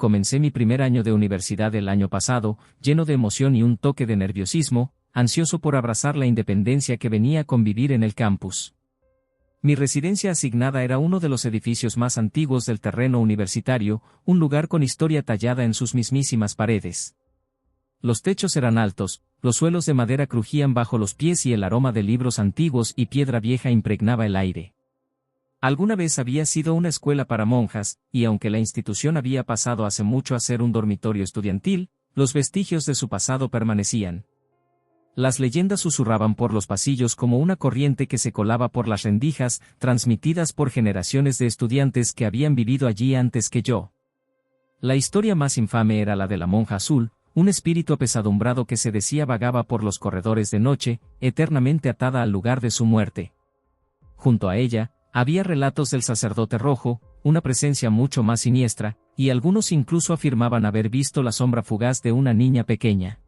comencé mi primer año de universidad el año pasado, lleno de emoción y un toque de nerviosismo, ansioso por abrazar la independencia que venía a convivir en el campus. Mi residencia asignada era uno de los edificios más antiguos del terreno universitario, un lugar con historia tallada en sus mismísimas paredes. Los techos eran altos, los suelos de madera crujían bajo los pies y el aroma de libros antiguos y piedra vieja impregnaba el aire. Alguna vez había sido una escuela para monjas, y aunque la institución había pasado hace mucho a ser un dormitorio estudiantil, los vestigios de su pasado permanecían. Las leyendas susurraban por los pasillos como una corriente que se colaba por las rendijas, transmitidas por generaciones de estudiantes que habían vivido allí antes que yo. La historia más infame era la de la monja azul, un espíritu apesadumbrado que se decía vagaba por los corredores de noche, eternamente atada al lugar de su muerte. Junto a ella, había relatos del sacerdote rojo, una presencia mucho más siniestra, y algunos incluso afirmaban haber visto la sombra fugaz de una niña pequeña.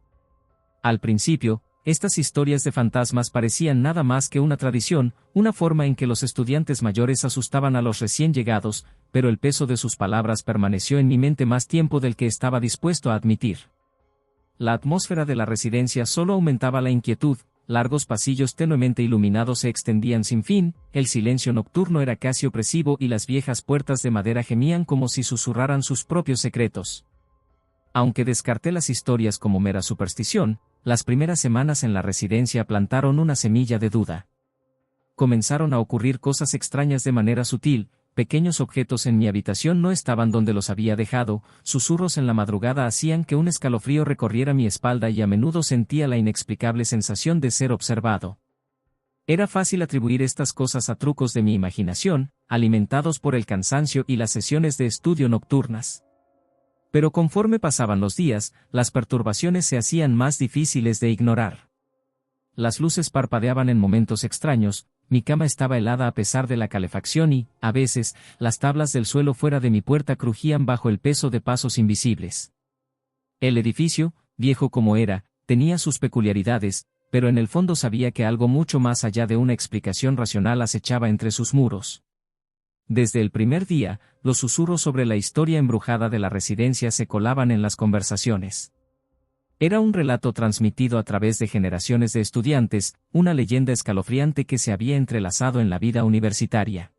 Al principio, estas historias de fantasmas parecían nada más que una tradición, una forma en que los estudiantes mayores asustaban a los recién llegados, pero el peso de sus palabras permaneció en mi mente más tiempo del que estaba dispuesto a admitir. La atmósfera de la residencia solo aumentaba la inquietud. Largos pasillos tenuemente iluminados se extendían sin fin, el silencio nocturno era casi opresivo y las viejas puertas de madera gemían como si susurraran sus propios secretos. Aunque descarté las historias como mera superstición, las primeras semanas en la residencia plantaron una semilla de duda. Comenzaron a ocurrir cosas extrañas de manera sutil, pequeños objetos en mi habitación no estaban donde los había dejado, susurros en la madrugada hacían que un escalofrío recorriera mi espalda y a menudo sentía la inexplicable sensación de ser observado. Era fácil atribuir estas cosas a trucos de mi imaginación, alimentados por el cansancio y las sesiones de estudio nocturnas. Pero conforme pasaban los días, las perturbaciones se hacían más difíciles de ignorar. Las luces parpadeaban en momentos extraños, mi cama estaba helada a pesar de la calefacción y, a veces, las tablas del suelo fuera de mi puerta crujían bajo el peso de pasos invisibles. El edificio, viejo como era, tenía sus peculiaridades, pero en el fondo sabía que algo mucho más allá de una explicación racional acechaba entre sus muros. Desde el primer día, los susurros sobre la historia embrujada de la residencia se colaban en las conversaciones. Era un relato transmitido a través de generaciones de estudiantes, una leyenda escalofriante que se había entrelazado en la vida universitaria.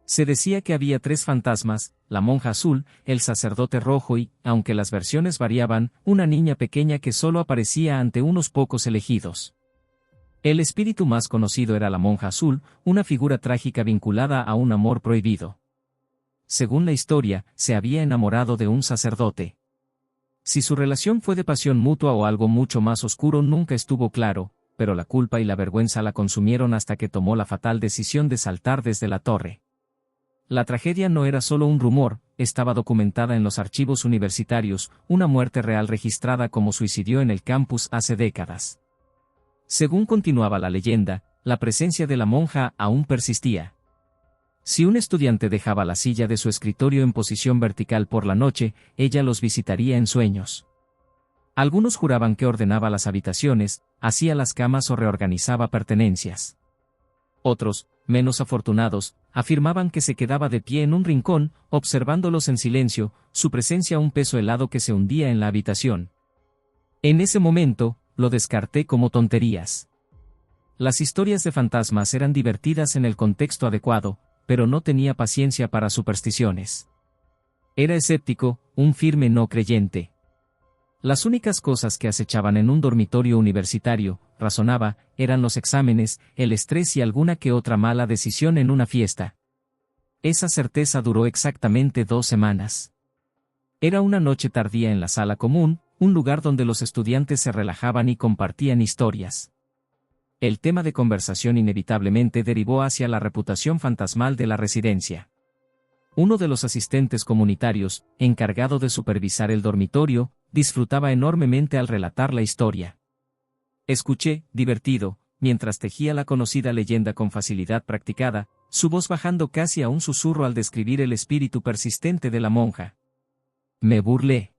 Se decía que había 3 fantasmas, la monja azul, el sacerdote rojo y, aunque las versiones variaban, una niña pequeña que solo aparecía ante unos pocos elegidos. El espíritu más conocido era la monja azul, una figura trágica vinculada a un amor prohibido. Según la historia, se había enamorado de un sacerdote. Si su relación fue de pasión mutua o algo mucho más oscuro nunca estuvo claro, pero la culpa y la vergüenza la consumieron hasta que tomó la fatal decisión de saltar desde la torre. La tragedia no era solo un rumor, estaba documentada en los archivos universitarios, una muerte real registrada como suicidio en el campus hace décadas. Según continuaba la leyenda, la presencia de la monja aún persistía. Si un estudiante dejaba la silla de su escritorio en posición vertical por la noche, ella los visitaría en sueños. Algunos juraban que ordenaba las habitaciones, hacía las camas o reorganizaba pertenencias. Otros, menos afortunados, afirmaban que se quedaba de pie en un rincón, observándolos en silencio, su presencia un peso helado que se hundía en la habitación. En ese momento, lo descarté como tonterías. Las historias de fantasmas eran divertidas en el contexto adecuado, pero no tenía paciencia para supersticiones. Era escéptico, un firme no creyente. Las únicas cosas que acechaban en un dormitorio universitario, razonaba, eran los exámenes, el estrés y alguna que otra mala decisión en una fiesta. Esa certeza duró exactamente 2 semanas. Era una noche tardía en la sala común, un lugar donde los estudiantes se relajaban y compartían historias. El tema de conversación inevitablemente derivó hacia la reputación fantasmal de la residencia. Uno de los asistentes comunitarios, encargado de supervisar el dormitorio, disfrutaba enormemente al relatar la historia. Escuché, divertido, mientras tejía la conocida leyenda con facilidad practicada, su voz bajando casi a un susurro al describir el espíritu persistente de la monja. Me burlé.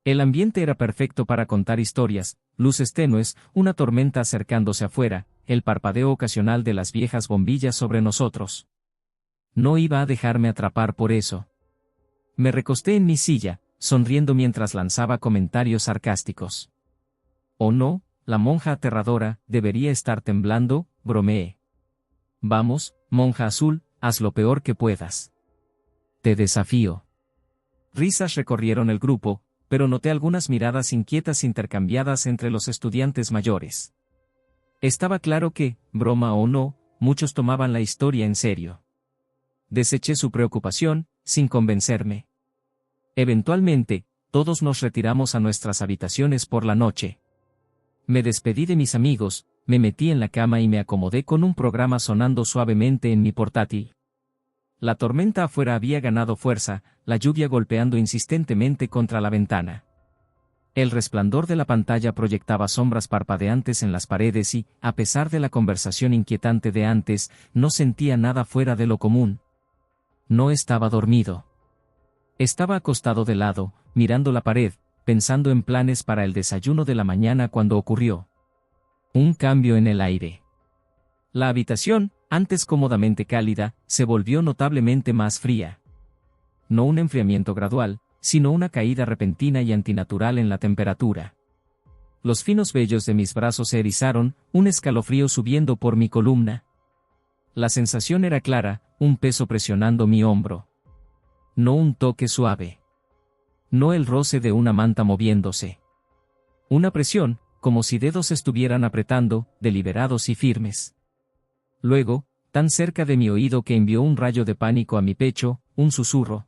El ambiente era perfecto para contar historias, luces tenues, una tormenta acercándose afuera, el parpadeo ocasional de las viejas bombillas sobre nosotros. No iba a dejarme atrapar por eso. Me recosté en mi silla, sonriendo mientras lanzaba comentarios sarcásticos. «Oh no, la monja aterradora, debería estar temblando», bromeé. «Vamos, monja azul, haz lo peor que puedas. Te desafío». Risas recorrieron el grupo, pero noté algunas miradas inquietas intercambiadas entre los estudiantes mayores. Estaba claro que, broma o no, muchos tomaban la historia en serio. Deseché su preocupación, sin convencerme. Eventualmente, todos nos retiramos a nuestras habitaciones por la noche. Me despedí de mis amigos, me metí en la cama y me acomodé con un programa sonando suavemente en mi portátil. La tormenta afuera había ganado fuerza, la lluvia golpeando insistentemente contra la ventana. El resplandor de la pantalla proyectaba sombras parpadeantes en las paredes y, a pesar de la conversación inquietante de antes, no sentía nada fuera de lo común. No estaba dormido. Estaba acostado de lado, mirando la pared, pensando en planes para el desayuno de la mañana cuando ocurrió un cambio en el aire. La habitación, antes cómodamente cálida, se volvió notablemente más fría. No un enfriamiento gradual, sino una caída repentina y antinatural en la temperatura. Los finos vellos de mis brazos se erizaron, un escalofrío subiendo por mi columna. La sensación era clara, un peso presionando mi hombro. No un toque suave. No el roce de una manta moviéndose. Una presión, como si dedos estuvieran apretando, deliberados y firmes. Luego, tan cerca de mi oído que envió un rayo de pánico a mi pecho, un susurro.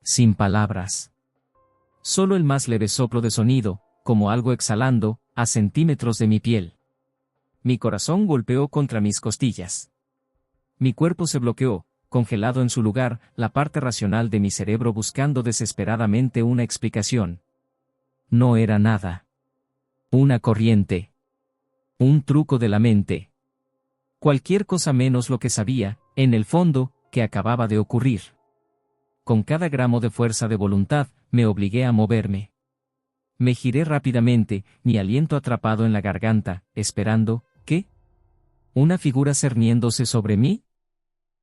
Sin palabras. Solo el más leve soplo de sonido, como algo exhalando, a centímetros de mi piel. Mi corazón golpeó contra mis costillas. Mi cuerpo se bloqueó, congelado en su lugar, la parte racional de mi cerebro buscando desesperadamente una explicación. No era nada. Una corriente. Un truco de la mente. Cualquier cosa menos lo que sabía, en el fondo, que acababa de ocurrir. Con cada gramo de fuerza de voluntad, me obligué a moverme. Me giré rápidamente, mi aliento atrapado en la garganta, esperando, ¿qué? ¿Una figura cerniéndose sobre mí?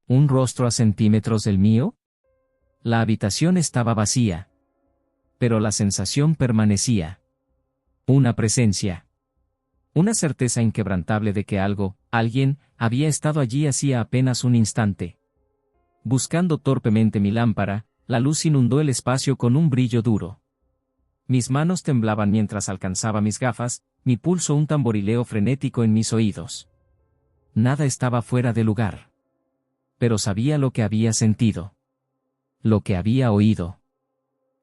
¿Un rostro a centímetros del mío? La habitación estaba vacía. Pero la sensación permanecía. Una presencia. Una certeza inquebrantable de que algo, alguien, había estado allí hacía apenas un instante. Buscando torpemente mi lámpara, la luz inundó el espacio con un brillo duro. Mis manos temblaban mientras alcanzaba mis gafas, mi pulso un tamborileo frenético en mis oídos. Nada estaba fuera de lugar. Pero sabía lo que había sentido. Lo que había oído.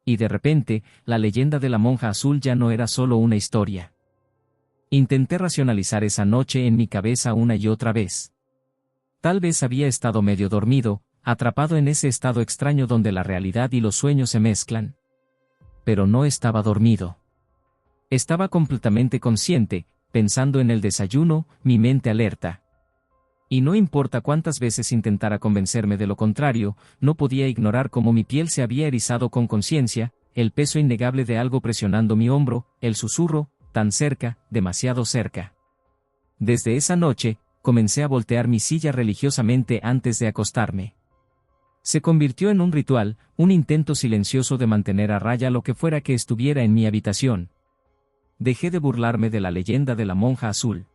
Y de repente, la leyenda de la monja azul ya no era solo una historia. Intenté racionalizar esa noche en mi cabeza una y otra vez. Tal vez había estado medio dormido, atrapado en ese estado extraño donde la realidad y los sueños se mezclan. Pero no estaba dormido. Estaba completamente consciente, pensando en el desayuno, mi mente alerta. Y no importa cuántas veces intentara convencerme de lo contrario, no podía ignorar cómo mi piel se había erizado con conciencia, el peso innegable de algo presionando mi hombro, el susurro, tan cerca, demasiado cerca. Desde esa noche, comencé a voltear mi silla religiosamente antes de acostarme. Se convirtió en un ritual, un intento silencioso de mantener a raya lo que fuera que estuviera en mi habitación. Dejé de burlarme de la leyenda de la monja azul.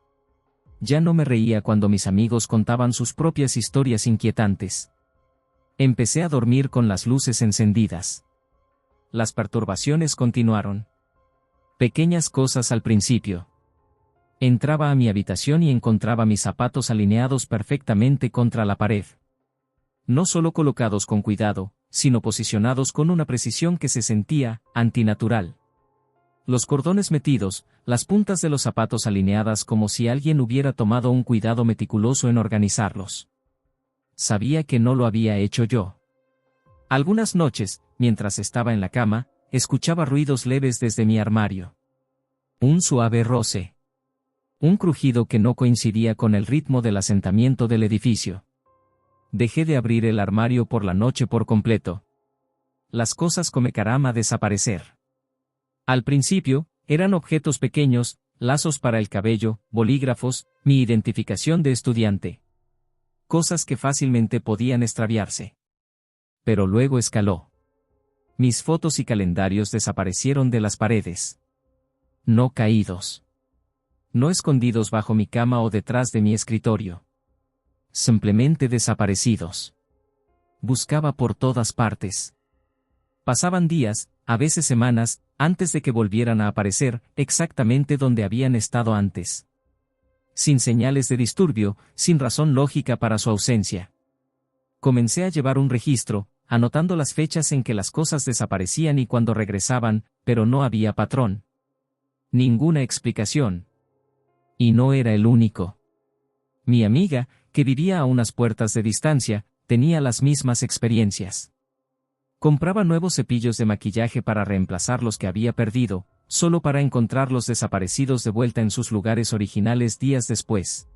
Ya no me reía cuando mis amigos contaban sus propias historias inquietantes. Empecé a dormir con las luces encendidas. Las perturbaciones continuaron. Pequeñas cosas al principio. Entraba a mi habitación y encontraba mis zapatos alineados perfectamente contra la pared. No solo colocados con cuidado, sino posicionados con una precisión que se sentía antinatural. Los cordones metidos, las puntas de los zapatos alineadas como si alguien hubiera tomado un cuidado meticuloso en organizarlos. Sabía que no lo había hecho yo. Algunas noches, mientras estaba en la cama, escuchaba ruidos leves desde mi armario. Un suave roce. Un crujido que no coincidía con el ritmo del asentamiento del edificio. Dejé de abrir el armario por la noche por completo. Las cosas comenzaron a desaparecer. Al principio, eran objetos pequeños, lazos para el cabello, bolígrafos, mi identificación de estudiante. Cosas que fácilmente podían extraviarse. Pero luego escaló. Mis fotos y calendarios desaparecieron de las paredes. No caídos. No escondidos bajo mi cama o detrás de mi escritorio. Simplemente desaparecidos. Buscaba por todas partes. Pasaban días, a veces semanas, antes de que volvieran a aparecer, exactamente donde habían estado antes. Sin señales de disturbio, sin razón lógica para su ausencia. Comencé a llevar un registro, anotando las fechas en que las cosas desaparecían y cuando regresaban, pero no había patrón. Ninguna explicación. Y no era el único. Mi amiga, que vivía a unas puertas de distancia, tenía las mismas experiencias. Compraba nuevos cepillos de maquillaje para reemplazar los que había perdido, solo para encontrarlos desaparecidos de vuelta en sus lugares originales días después.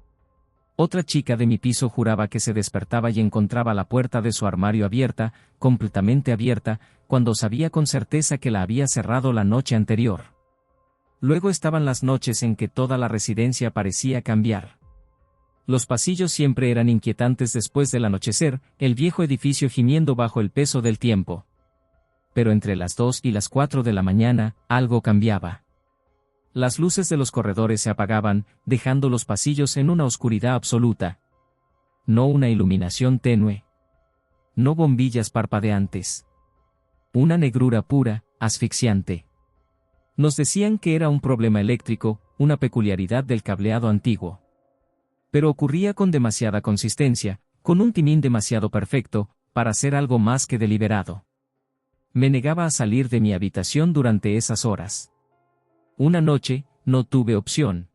Otra chica de mi piso juraba que se despertaba y encontraba la puerta de su armario abierta, completamente abierta, cuando sabía con certeza que la había cerrado la noche anterior. Luego estaban las noches en que toda la residencia parecía cambiar. Los pasillos siempre eran inquietantes después del anochecer, el viejo edificio gimiendo bajo el peso del tiempo. Pero entre las 2 y las 4 de la mañana, algo cambiaba. Las luces de los corredores se apagaban, dejando los pasillos en una oscuridad absoluta. No una iluminación tenue. No bombillas parpadeantes. Una negrura pura, asfixiante. Nos decían que era un problema eléctrico, una peculiaridad del cableado antiguo. Pero ocurría con demasiada consistencia, con un timín demasiado perfecto, para ser algo más que deliberado. Me negaba a salir de mi habitación durante esas horas. Una noche, no tuve opción.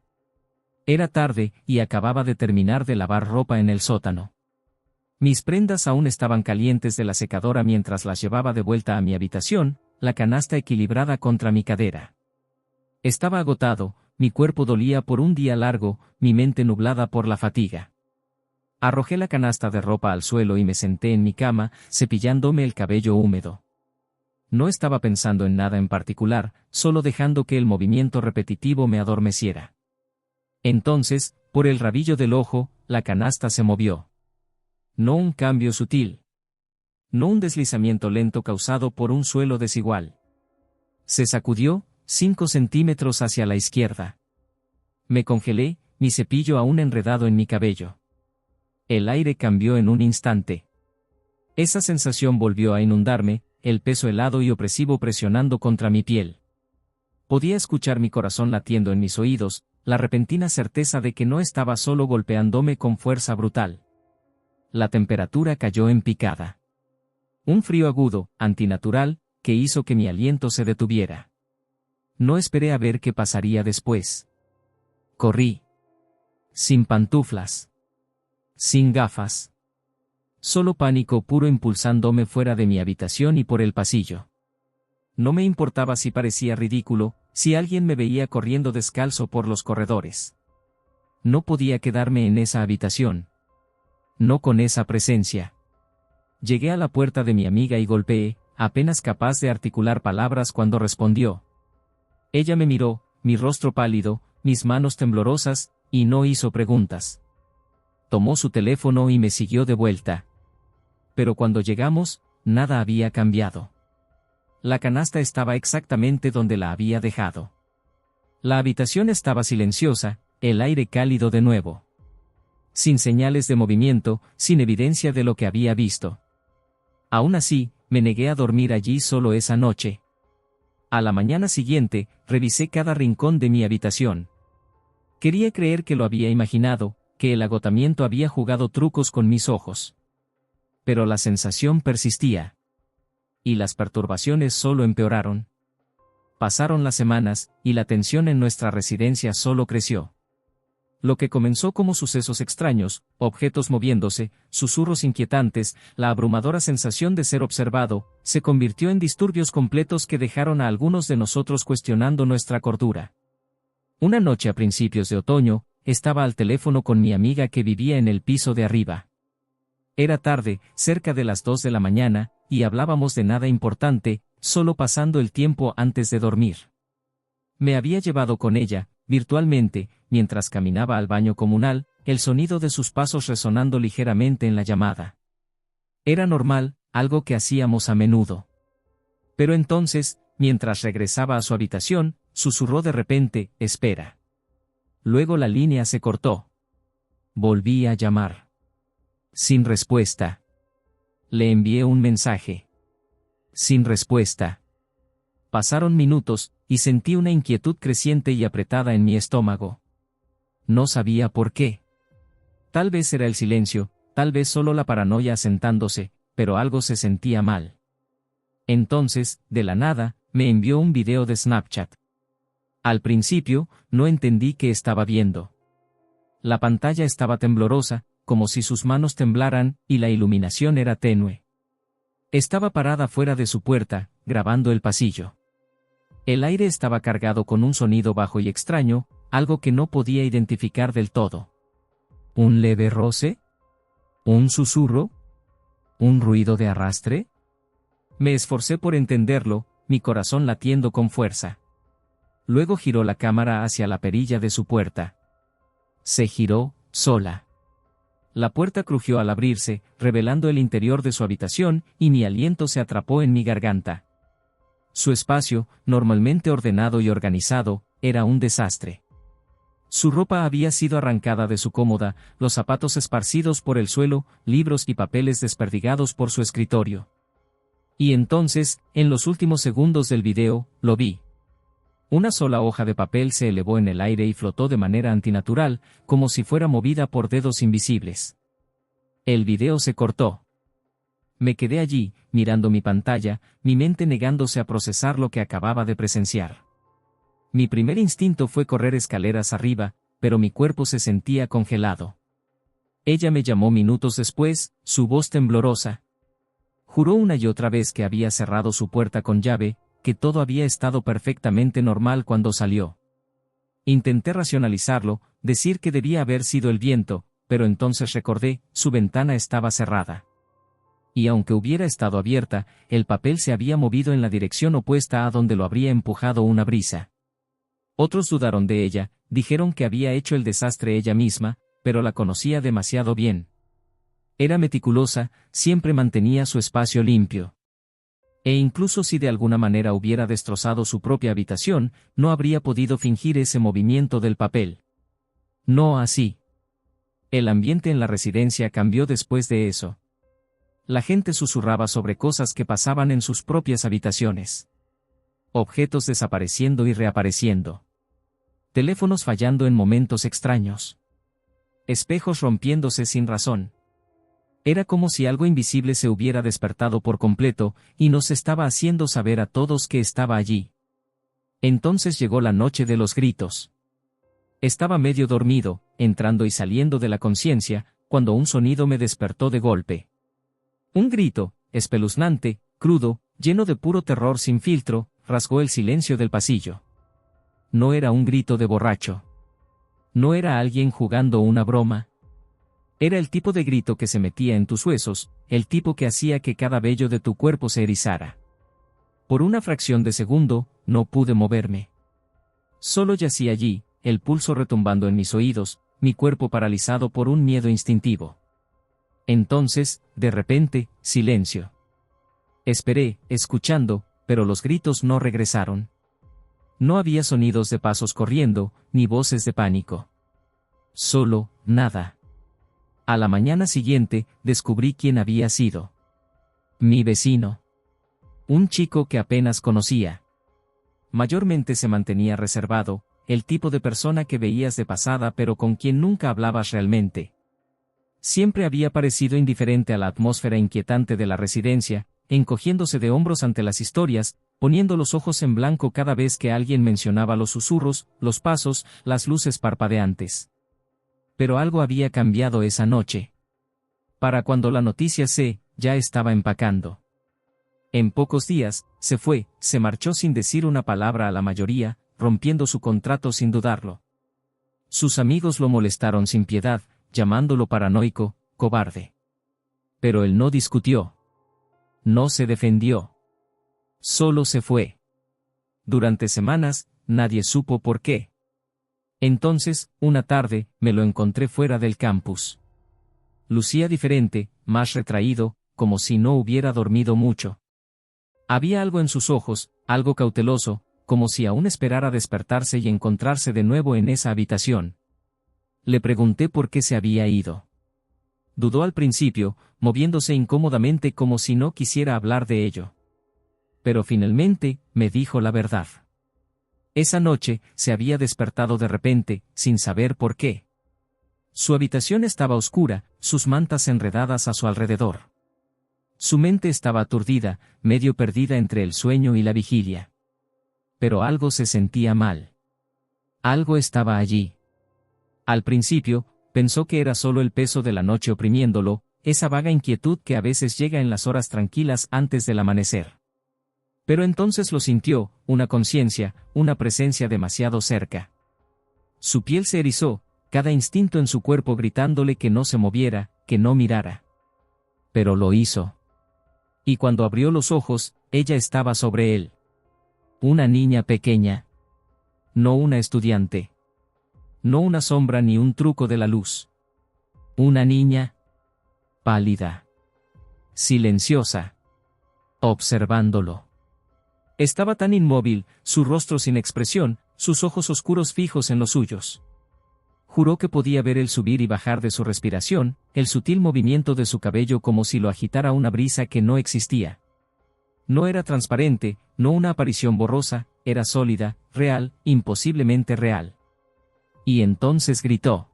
Era tarde, y acababa de terminar de lavar ropa en el sótano. Mis prendas aún estaban calientes de la secadora mientras las llevaba de vuelta a mi habitación, la canasta equilibrada contra mi cadera. Estaba agotado, mi cuerpo dolía por un día largo, mi mente nublada por la fatiga. Arrojé la canasta de ropa al suelo y me senté en mi cama, cepillándome el cabello húmedo. No estaba pensando en nada en particular, solo dejando que el movimiento repetitivo me adormeciera. Entonces, por el rabillo del ojo, la canasta se movió. No un cambio sutil. No un deslizamiento lento causado por un suelo desigual. Se sacudió, 5 centímetros hacia la izquierda. Me congelé, mi cepillo aún enredado en mi cabello. El aire cambió en un instante. Esa sensación volvió a inundarme, el peso helado y opresivo presionando contra mi piel. Podía escuchar mi corazón latiendo en mis oídos, la repentina certeza de que no estaba solo golpeándome con fuerza brutal. La temperatura cayó en picada. Un frío agudo, antinatural, que hizo que mi aliento se detuviera. No esperé a ver qué pasaría después. Corrí. Sin pantuflas. Sin gafas. Solo pánico puro impulsándome fuera de mi habitación y por el pasillo. No me importaba si parecía ridículo, si alguien me veía corriendo descalzo por los corredores. No podía quedarme en esa habitación. No con esa presencia. Llegué a la puerta de mi amiga y golpeé, apenas capaz de articular palabras cuando respondió. Ella me miró, mi rostro pálido, mis manos temblorosas, y no hizo preguntas. Tomó su teléfono y me siguió de vuelta. Pero cuando llegamos, nada había cambiado. La canasta estaba exactamente donde la había dejado. La habitación estaba silenciosa, el aire cálido de nuevo. Sin señales de movimiento, sin evidencia de lo que había visto. Aún así, me negué a dormir allí solo esa noche. A la mañana siguiente, revisé cada rincón de mi habitación. Quería creer que lo había imaginado, que el agotamiento había jugado trucos con mis ojos. Pero la sensación persistía. Y las perturbaciones solo empeoraron. Pasaron las semanas, y la tensión en nuestra residencia solo creció. Lo que comenzó como sucesos extraños, objetos moviéndose, susurros inquietantes, la abrumadora sensación de ser observado, se convirtió en disturbios completos que dejaron a algunos de nosotros cuestionando nuestra cordura. Una noche a principios de otoño, estaba al teléfono con mi amiga que vivía en el piso de arriba. Era tarde, cerca de las 2 de la mañana, y hablábamos de nada importante, solo pasando el tiempo antes de dormir. Me había llevado con ella, virtualmente, mientras caminaba al baño comunal, el sonido de sus pasos resonando ligeramente en la llamada. Era normal, algo que hacíamos a menudo. Pero entonces, mientras regresaba a su habitación, susurró de repente, «Espera». Luego la línea se cortó. Volví a llamar. Sin respuesta. Le envié un mensaje. Sin respuesta. Pasaron minutos, y sentí una inquietud creciente y apretada en mi estómago. No sabía por qué. Tal vez era el silencio, tal vez solo la paranoia asentándose, pero algo se sentía mal. Entonces, de la nada, me envió un video de Snapchat. Al principio, no entendí qué estaba viendo. La pantalla estaba temblorosa, como si sus manos temblaran, y la iluminación era tenue. Estaba parada fuera de su puerta, grabando el pasillo. El aire estaba cargado con un sonido bajo y extraño, algo que no podía identificar del todo. ¿Un leve roce? ¿Un susurro? ¿Un ruido de arrastre? Me esforcé por entenderlo, mi corazón latiendo con fuerza. Luego giró la cámara hacia la perilla de su puerta. Se giró, sola. La puerta crujió al abrirse, revelando el interior de su habitación, y mi aliento se atrapó en mi garganta. Su espacio, normalmente ordenado y organizado, era un desastre. Su ropa había sido arrancada de su cómoda, los zapatos esparcidos por el suelo, libros y papeles desperdigados por su escritorio. Y entonces, en los últimos segundos del video, lo vi. Una sola hoja de papel se elevó en el aire y flotó de manera antinatural, como si fuera movida por dedos invisibles. El video se cortó. Me quedé allí, mirando mi pantalla, mi mente negándose a procesar lo que acababa de presenciar. Mi primer instinto fue correr escaleras arriba, pero mi cuerpo se sentía congelado. Ella me llamó minutos después, su voz temblorosa. Juró una y otra vez que había cerrado su puerta con llave, que todo había estado perfectamente normal cuando salió. Intenté racionalizarlo, decir que debía haber sido el viento, pero entonces recordé, su ventana estaba cerrada. Y aunque hubiera estado abierta, el papel se había movido en la dirección opuesta a donde lo habría empujado una brisa. Otros dudaron de ella, dijeron que había hecho el desastre ella misma, pero la conocía demasiado bien. Era meticulosa, siempre mantenía su espacio limpio. E incluso si de alguna manera hubiera destrozado su propia habitación, no habría podido fingir ese movimiento del papel. No así. El ambiente en la residencia cambió después de eso. La gente susurraba sobre cosas que pasaban en sus propias habitaciones. Objetos desapareciendo y reapareciendo. Teléfonos fallando en momentos extraños. Espejos rompiéndose sin razón. Era como si algo invisible se hubiera despertado por completo, y nos estaba haciendo saber a todos que estaba allí. Entonces llegó la noche de los gritos. Estaba medio dormido, entrando y saliendo de la conciencia, cuando un sonido me despertó de golpe. Un grito, espeluznante, crudo, lleno de puro terror sin filtro, rasgó el silencio del pasillo. No era un grito de borracho. No era alguien jugando una broma. Era el tipo de grito que se metía en tus huesos, el tipo que hacía que cada vello de tu cuerpo se erizara. Por una fracción de segundo, no pude moverme. Solo yací allí, el pulso retumbando en mis oídos, mi cuerpo paralizado por un miedo instintivo. Entonces, de repente, silencio. Esperé, escuchando, pero los gritos no regresaron. No había sonidos de pasos corriendo, ni voces de pánico. Solo, nada. A la mañana siguiente, descubrí quién había sido. Mi vecino. Un chico que apenas conocía. Mayormente se mantenía reservado, el tipo de persona que veías de pasada pero con quien nunca hablabas realmente. Siempre había parecido indiferente a la atmósfera inquietante de la residencia, encogiéndose de hombros ante las historias, poniendo los ojos en blanco cada vez que alguien mencionaba los susurros, los pasos, las luces parpadeantes. Pero algo había cambiado esa noche. Para cuando la noticia ya estaba empacando. En pocos días, se marchó sin decir una palabra a la mayoría, rompiendo su contrato sin dudarlo. Sus amigos lo molestaron sin piedad, llamándolo paranoico, cobarde. Pero él no discutió. No se defendió. Solo se fue. Durante semanas, nadie supo por qué. Entonces, una tarde, me lo encontré fuera del campus. Lucía diferente, más retraído, como si no hubiera dormido mucho. Había algo en sus ojos, algo cauteloso, como si aún esperara despertarse y encontrarse de nuevo en esa habitación. Le pregunté por qué se había ido. Dudó al principio, moviéndose incómodamente como si no quisiera hablar de ello. Pero finalmente, me dijo la verdad. Esa noche, se había despertado de repente, sin saber por qué. Su habitación estaba oscura, sus mantas enredadas a su alrededor. Su mente estaba aturdida, medio perdida entre el sueño y la vigilia. Pero algo se sentía mal. Algo estaba allí. Al principio, pensó que era solo el peso de la noche oprimiéndolo, esa vaga inquietud que a veces llega en las horas tranquilas antes del amanecer. Pero entonces lo sintió, una conciencia, una presencia demasiado cerca. Su piel se erizó, cada instinto en su cuerpo gritándole que no se moviera, que no mirara. Pero lo hizo. Y cuando abrió los ojos, ella estaba sobre él. Una niña pequeña. No una estudiante. No una sombra ni un truco de la luz. Una niña pálida. Silenciosa. Observándolo. Estaba tan inmóvil, su rostro sin expresión, sus ojos oscuros fijos en los suyos. Juró que podía ver el subir y bajar de su respiración, el sutil movimiento de su cabello como si lo agitara una brisa que no existía. No era transparente, no una aparición borrosa, era sólida, real, imposiblemente real. Y entonces gritó.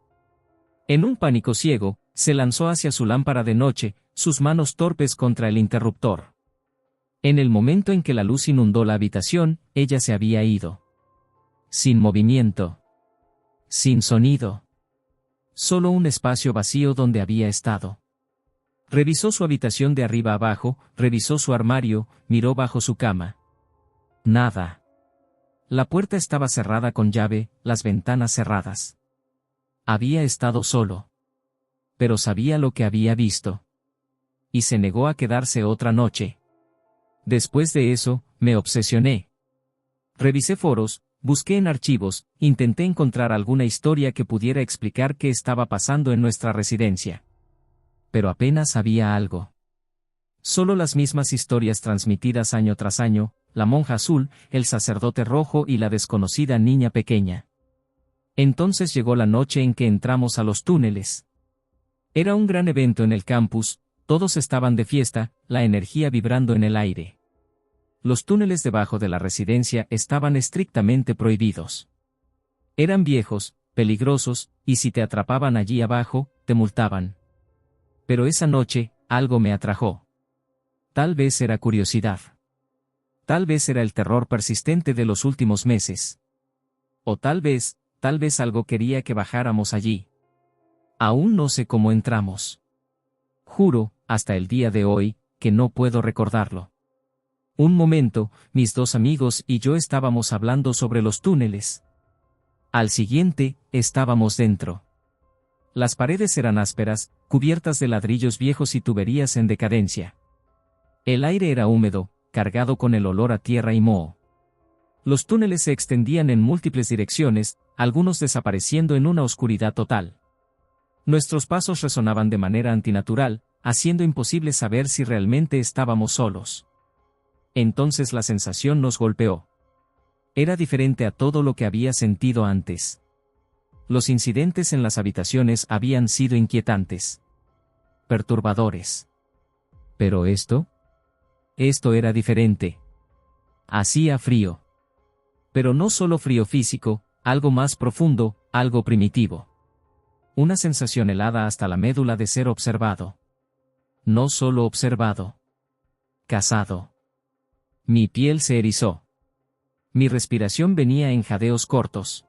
En un pánico ciego, se lanzó hacia su lámpara de noche, sus manos torpes contra el interruptor. En el momento en que la luz inundó la habitación, ella se había ido. Sin movimiento. Sin sonido. Solo un espacio vacío donde había estado. Revisó su habitación de arriba abajo, revisó su armario, miró bajo su cama. Nada. La puerta estaba cerrada con llave, las ventanas cerradas. Había estado solo. Pero sabía lo que había visto. Y se negó a quedarse otra noche. Después de eso, me obsesioné. Revisé foros, busqué en archivos, intenté encontrar alguna historia que pudiera explicar qué estaba pasando en nuestra residencia. Pero apenas había algo. Solo las mismas historias transmitidas año tras año, la monja azul, el sacerdote rojo y la desconocida niña pequeña. Entonces llegó la noche en que entramos a los túneles. Era un gran evento en el campus, todos estaban de fiesta, la energía vibrando en el aire. Los túneles debajo de la residencia estaban estrictamente prohibidos. Eran viejos, peligrosos, y si te atrapaban allí abajo, te multaban. Pero esa noche, algo me atrajo. Tal vez era curiosidad. Tal vez era el terror persistente de los últimos meses. O tal vez algo quería que bajáramos allí. Aún no sé cómo entramos. Juro, hasta el día de hoy, que no puedo recordarlo. Un momento, mis dos amigos y yo estábamos hablando sobre los túneles. Al siguiente, estábamos dentro. Las paredes eran ásperas, cubiertas de ladrillos viejos y tuberías en decadencia. El aire era húmedo, cargado con el olor a tierra y moho. Los túneles se extendían en múltiples direcciones, algunos desapareciendo en una oscuridad total. Nuestros pasos resonaban de manera antinatural, haciendo imposible saber si realmente estábamos solos. Entonces la sensación nos golpeó. Era diferente a todo lo que había sentido antes. Los incidentes en las habitaciones habían sido inquietantes. Perturbadores. Pero esto era diferente. Hacía frío. Pero no solo frío físico, algo más profundo, algo primitivo. Una sensación helada hasta la médula de ser observado. No solo observado. Cazado. Mi piel se erizó. Mi respiración venía en jadeos cortos.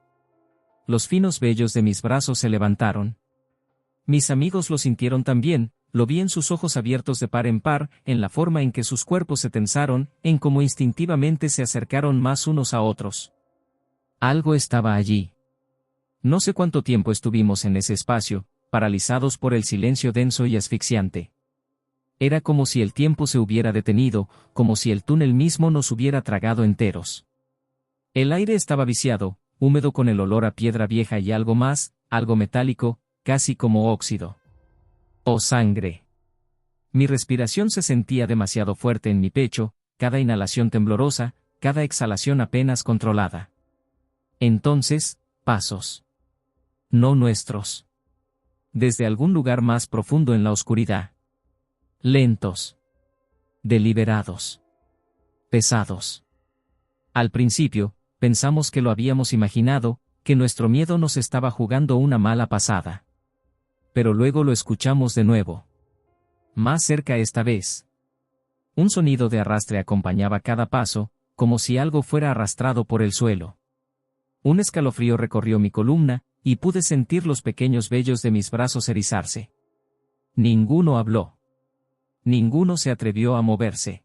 Los finos vellos de mis brazos se levantaron. Mis amigos lo sintieron también, lo vi en sus ojos abiertos de par en par, en la forma en que sus cuerpos se tensaron, en cómo instintivamente se acercaron más unos a otros. Algo estaba allí. No sé cuánto tiempo estuvimos en ese espacio, paralizados por el silencio denso y asfixiante. Era como si el tiempo se hubiera detenido, como si el túnel mismo nos hubiera tragado enteros. El aire estaba viciado, húmedo con el olor a piedra vieja y algo más, algo metálico, casi como óxido. ¡Oh sangre! Mi respiración se sentía demasiado fuerte en mi pecho, cada inhalación temblorosa, cada exhalación apenas controlada. Entonces, pasos. No nuestros. Desde algún lugar más profundo en la oscuridad. Lentos. Deliberados. Pesados. Al principio, pensamos que lo habíamos imaginado, que nuestro miedo nos estaba jugando una mala pasada. Pero luego lo escuchamos de nuevo. Más cerca esta vez. Un sonido de arrastre acompañaba cada paso, como si algo fuera arrastrado por el suelo. Un escalofrío recorrió mi columna, y pude sentir los pequeños vellos de mis brazos erizarse. Ninguno habló. Ninguno se atrevió a moverse.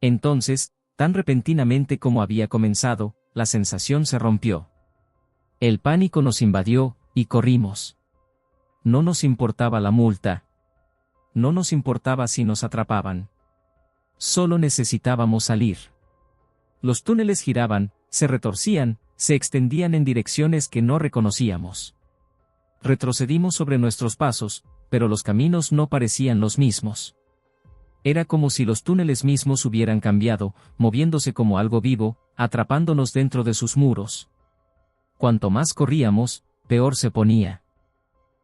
Entonces, tan repentinamente como había comenzado, la sensación se rompió. El pánico nos invadió, y corrimos. No nos importaba la multa. No nos importaba si nos atrapaban. Solo necesitábamos salir. Los túneles giraban, se retorcían, se extendían en direcciones que no reconocíamos. Retrocedimos sobre nuestros pasos, pero los caminos no parecían los mismos. Era como si los túneles mismos hubieran cambiado, moviéndose como algo vivo, atrapándonos dentro de sus muros. Cuanto más corríamos, peor se ponía.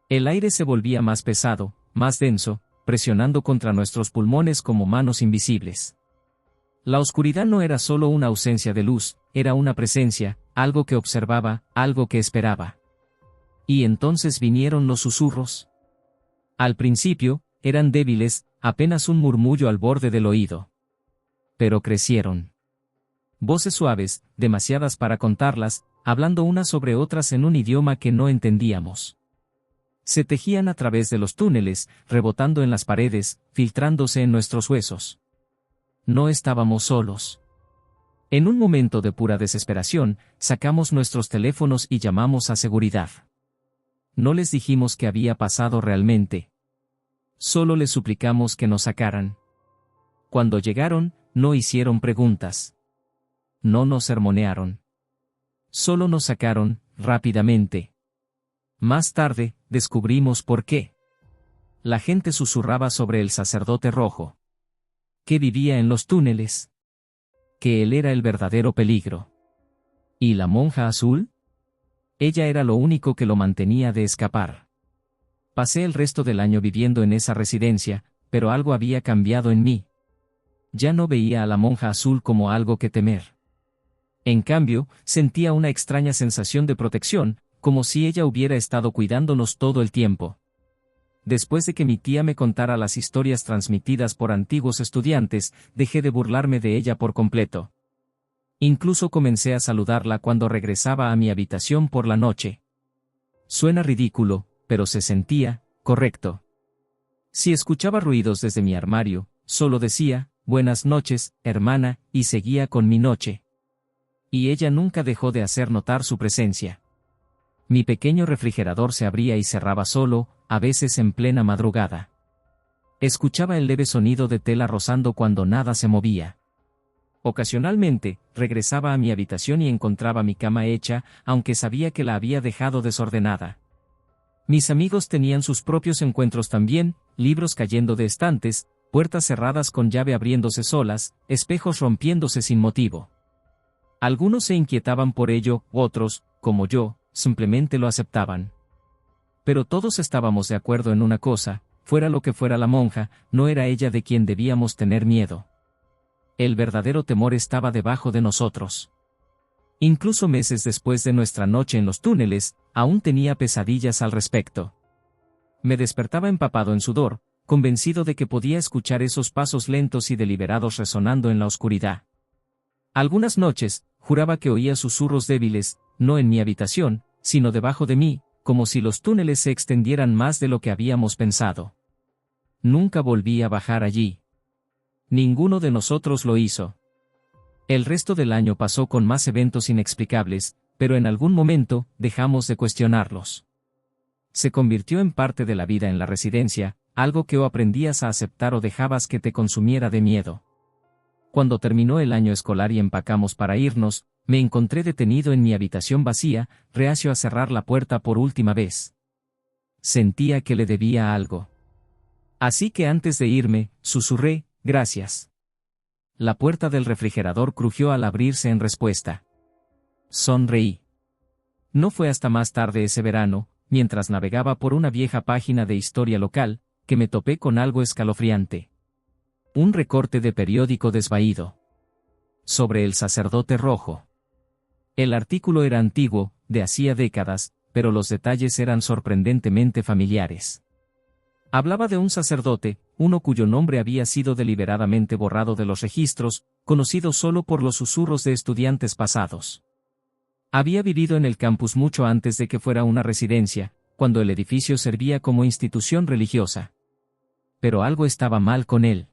El aire se volvía más pesado, más denso, presionando contra nuestros pulmones como manos invisibles. La oscuridad no era solo una ausencia de luz, era una presencia, algo que observaba, algo que esperaba. Y entonces vinieron los susurros. Al principio, eran débiles, apenas un murmullo al borde del oído. Pero crecieron. Voces suaves, demasiadas para contarlas, hablando unas sobre otras en un idioma que no entendíamos. Se tejían a través de los túneles, rebotando en las paredes, filtrándose en nuestros huesos. No estábamos solos. En un momento de pura desesperación, sacamos nuestros teléfonos y llamamos a seguridad. No les dijimos qué había pasado realmente. Solo les suplicamos que nos sacaran. Cuando llegaron, no hicieron preguntas. No nos sermonearon. Solo nos sacaron, rápidamente. Más tarde, descubrimos por qué. La gente susurraba sobre el sacerdote rojo. Que vivía en los túneles. Que él era el verdadero peligro. ¿Y la monja azul? Ella era lo único que lo mantenía de escapar. Pasé el resto del año viviendo en esa residencia, pero algo había cambiado en mí. Ya no veía a la monja azul como algo que temer. En cambio, sentía una extraña sensación de protección, como si ella hubiera estado cuidándonos todo el tiempo. Después de que mi tía me contara las historias transmitidas por antiguos estudiantes, dejé de burlarme de ella por completo. Incluso comencé a saludarla cuando regresaba a mi habitación por la noche. Suena ridículo, pero se sentía correcto. Si escuchaba ruidos desde mi armario, solo decía, «Buenas noches, hermana», y seguía con mi noche. Y ella nunca dejó de hacer notar su presencia. Mi pequeño refrigerador se abría y cerraba solo, a veces en plena madrugada. Escuchaba el leve sonido de tela rozando cuando nada se movía. Ocasionalmente, regresaba a mi habitación y encontraba mi cama hecha, aunque sabía que la había dejado desordenada. Mis amigos tenían sus propios encuentros también, libros cayendo de estantes, puertas cerradas con llave abriéndose solas, espejos rompiéndose sin motivo. Algunos se inquietaban por ello, otros, como yo, simplemente lo aceptaban. Pero todos estábamos de acuerdo en una cosa, fuera lo que fuera la monja, no era ella de quien debíamos tener miedo. El verdadero temor estaba debajo de nosotros. Incluso meses después de nuestra noche en los túneles, aún tenía pesadillas al respecto. Me despertaba empapado en sudor, convencido de que podía escuchar esos pasos lentos y deliberados resonando en la oscuridad. Algunas noches, juraba que oía susurros débiles, no en mi habitación, sino debajo de mí, como si los túneles se extendieran más de lo que habíamos pensado. Nunca volví a bajar allí. Ninguno de nosotros lo hizo. El resto del año pasó con más eventos inexplicables, pero en algún momento, dejamos de cuestionarlos. Se convirtió en parte de la vida en la residencia, algo que o aprendías a aceptar o dejabas que te consumiera de miedo. Cuando terminó el año escolar y empacamos para irnos, me encontré detenido en mi habitación vacía, reacio a cerrar la puerta por última vez. Sentía que le debía algo. Así que antes de irme, susurré, «Gracias». La puerta del refrigerador crujió al abrirse en respuesta. Sonreí. No fue hasta más tarde ese verano, mientras navegaba por una vieja página de historia local, que me topé con algo escalofriante. Un recorte de periódico desvaído. Sobre el sacerdote rojo. El artículo era antiguo, de hacía décadas, pero los detalles eran sorprendentemente familiares. Hablaba de un sacerdote, uno cuyo nombre había sido deliberadamente borrado de los registros, conocido solo por los susurros de estudiantes pasados. Había vivido en el campus mucho antes de que fuera una residencia, cuando el edificio servía como institución religiosa. Pero algo estaba mal con él.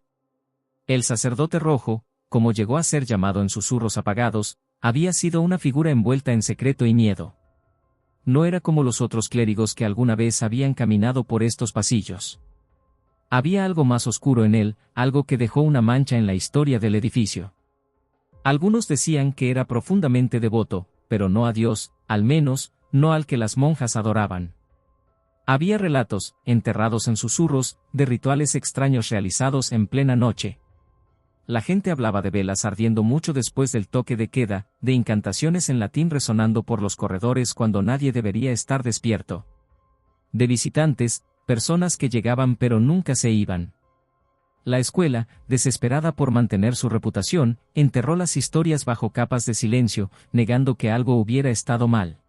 El sacerdote rojo, como llegó a ser llamado en susurros apagados, había sido una figura envuelta en secreto y miedo. No era como los otros clérigos que alguna vez habían caminado por estos pasillos. Había algo más oscuro en él, algo que dejó una mancha en la historia del edificio. Algunos decían que era profundamente devoto, pero no a Dios, al menos, no al que las monjas adoraban. Había relatos, enterrados en susurros, de rituales extraños realizados en plena noche. La gente hablaba de velas ardiendo mucho después del toque de queda, de incantaciones en latín resonando por los corredores cuando nadie debería estar despierto. De visitantes, personas que llegaban pero nunca se iban. La escuela, desesperada por mantener su reputación, enterró las historias bajo capas de silencio, negando que algo hubiera estado mal.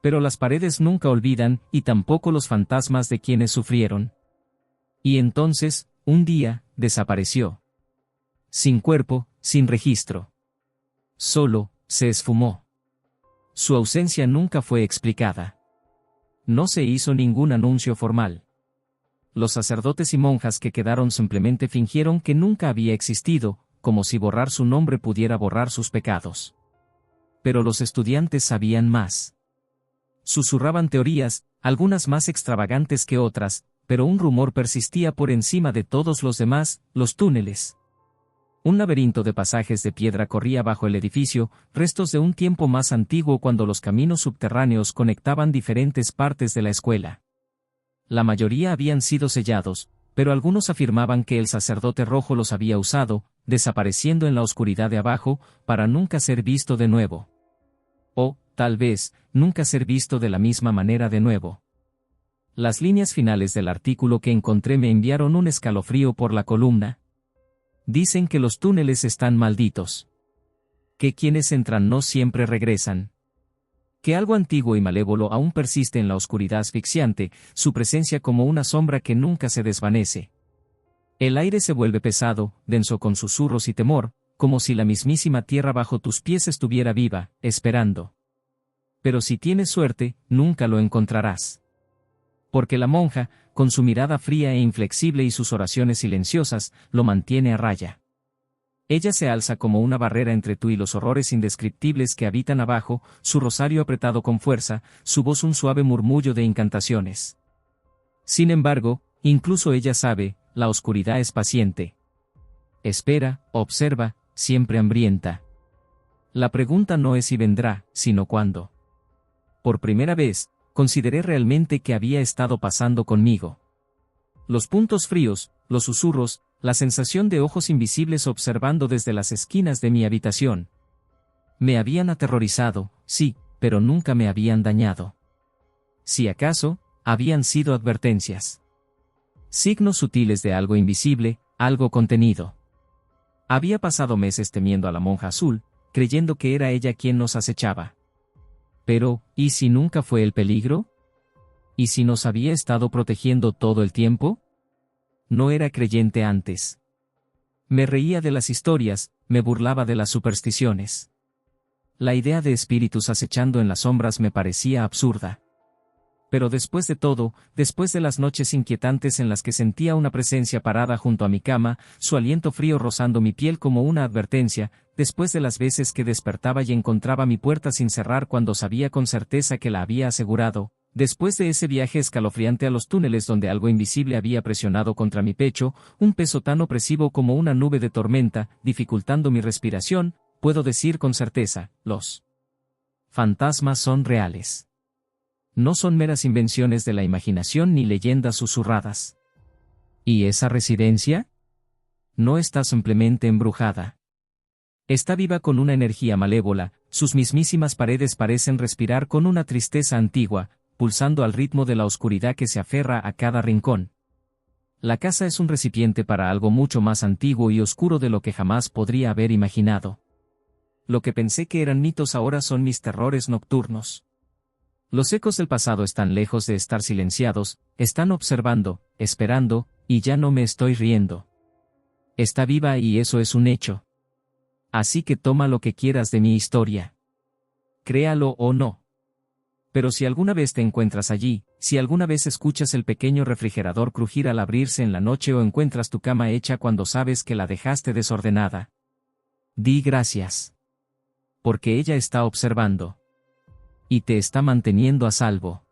Pero las paredes nunca olvidan, y tampoco los fantasmas de quienes sufrieron. Y entonces, un día, desapareció. Sin cuerpo, sin registro. Solo, se esfumó. Su ausencia nunca fue explicada. No se hizo ningún anuncio formal. Los sacerdotes y monjas que quedaron simplemente fingieron que nunca había existido, como si borrar su nombre pudiera borrar sus pecados. Pero los estudiantes sabían más. Susurraban teorías, algunas más extravagantes que otras, pero un rumor persistía por encima de todos los demás: los túneles. Un laberinto de pasajes de piedra corría bajo el edificio, restos de un tiempo más antiguo cuando los caminos subterráneos conectaban diferentes partes de la escuela. La mayoría habían sido sellados, pero algunos afirmaban que el sacerdote rojo los había usado, desapareciendo en la oscuridad de abajo, para nunca ser visto de nuevo. O, tal vez, nunca ser visto de la misma manera de nuevo. Las líneas finales del artículo que encontré me enviaron un escalofrío por la columna. Dicen que los túneles están malditos. Que quienes entran no siempre regresan. Que algo antiguo y malévolo aún persiste en la oscuridad asfixiante, su presencia como una sombra que nunca se desvanece. El aire se vuelve pesado, denso con susurros y temor, como si la mismísima tierra bajo tus pies estuviera viva, esperando. Pero si tienes suerte, nunca lo encontrarás. Porque la monja, con su mirada fría e inflexible y sus oraciones silenciosas, lo mantiene a raya. Ella se alza como una barrera entre tú y los horrores indescriptibles que habitan abajo, su rosario apretado con fuerza, su voz un suave murmullo de incantaciones. Sin embargo, incluso ella sabe, la oscuridad es paciente. Espera, observa, siempre hambrienta. La pregunta no es si vendrá, sino cuándo. Por primera vez, consideré realmente qué había estado pasando conmigo. Los puntos fríos, los susurros, la sensación de ojos invisibles observando desde las esquinas de mi habitación. Me habían aterrorizado, sí, pero nunca me habían dañado. Si acaso, habían sido advertencias. Signos sutiles de algo invisible, algo contenido. Había pasado meses temiendo a la monja azul, creyendo que era ella quien nos acechaba. Pero, ¿y si nunca fue el peligro? ¿Y si nos había estado protegiendo todo el tiempo? No era creyente antes. Me reía de las historias, me burlaba de las supersticiones. La idea de espíritus acechando en las sombras me parecía absurda. Pero después de todo, después de las noches inquietantes en las que sentía una presencia parada junto a mi cama, su aliento frío rozando mi piel como una advertencia, después de las veces que despertaba y encontraba mi puerta sin cerrar cuando sabía con certeza que la había asegurado, después de ese viaje escalofriante a los túneles donde algo invisible había presionado contra mi pecho, un peso tan opresivo como una nube de tormenta, dificultando mi respiración, puedo decir con certeza, los fantasmas son reales. No son meras invenciones de la imaginación ni leyendas susurradas. ¿Y esa residencia? No está simplemente embrujada. Está viva con una energía malévola, sus mismísimas paredes parecen respirar con una tristeza antigua, pulsando al ritmo de la oscuridad que se aferra a cada rincón. La casa es un recipiente para algo mucho más antiguo y oscuro de lo que jamás podría haber imaginado. Lo que pensé que eran mitos ahora son mis terrores nocturnos. Los ecos del pasado están lejos de estar silenciados, están observando, esperando, y ya no me estoy riendo. Está viva y eso es un hecho. Así que toma lo que quieras de mi historia. Créalo o no. Pero si alguna vez te encuentras allí, si alguna vez escuchas el pequeño refrigerador crujir al abrirse en la noche o encuentras tu cama hecha cuando sabes que la dejaste desordenada, di gracias. Porque ella está observando. Y te está manteniendo a salvo.